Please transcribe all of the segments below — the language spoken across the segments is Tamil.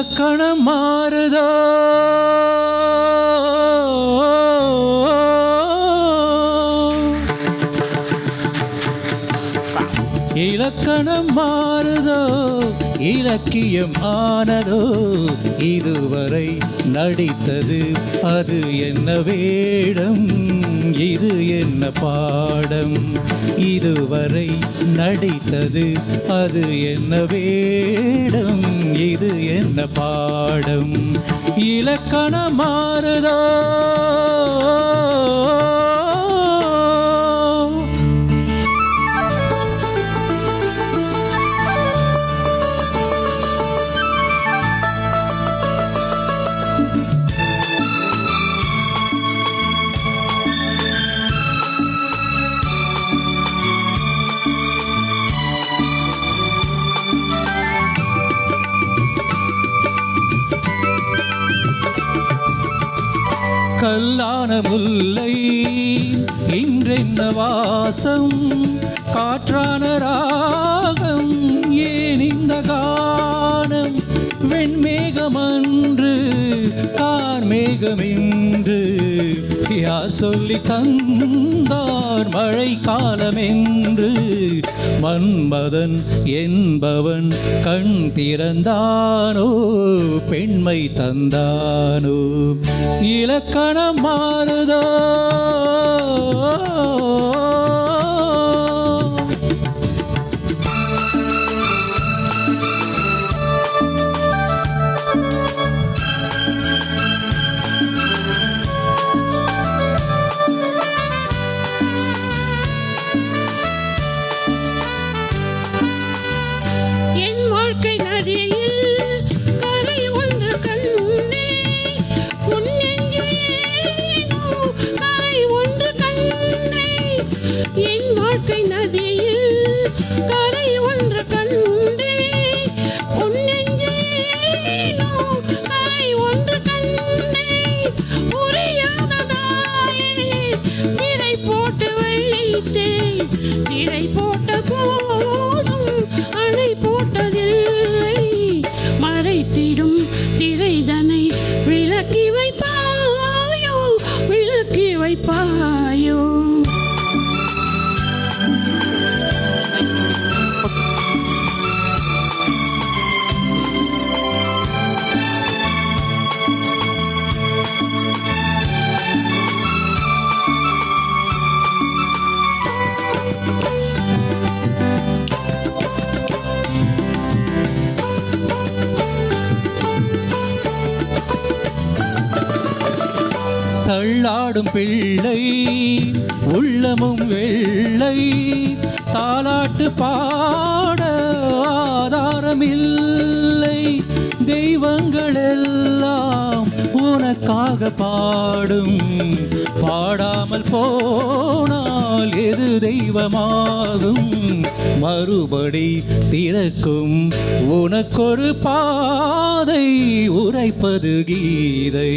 இலக்கணம் மாறுதோ இலக்கணம் மாறுதோ இலக்கியம் ஆனதோ இதுவரை நடித்தது அது என்ன வேடம் இது என்ன பாடம் இதுவரை நடித்தது அது என்ன வேடம் இது என்ன பாடம் இலக்கணம் மாறுதோ கல்லான முல்லை இன்றென்ன வாசம் காற்றான ராகம் ஏன் இந்த கானம் வெண்மேகமன்று கார்மேகமென்று யார் சொல்லி தந்தார் மழை காலமென்று மன்மதன் என்பவன் கண் திறந்தானோ பெண்மை தந்தானோ இலக்கணம் மாறுதோ என் வாழ்க்கை நதியில் கரை ஒன்று கண்டே உன் நெஞ்சேனோ கரை ஒன்று கண்டே புரியாததாலே திரை போட்டு வைத்தேன் திரை போட்ட போதும் அணை போட்டதில்லை மறைத்திடும் திரைதனை விளக்கி வைப்பாயோ விளக்கி வைப்பாயோ தள்ளாடும் பிள்ளை உள்ளமும் வெள்ளை தாலாட்டு பாட ஆதாரமில்லை தெய்வங்கள் எல்லாம் உனக்காக பாடும் பாடாமல் போனால் எது தெய்வமாகும் மறுபடி திறக்கும் உனக்கொரு பாதை உரைப்பது கீதை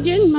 ஜென்ம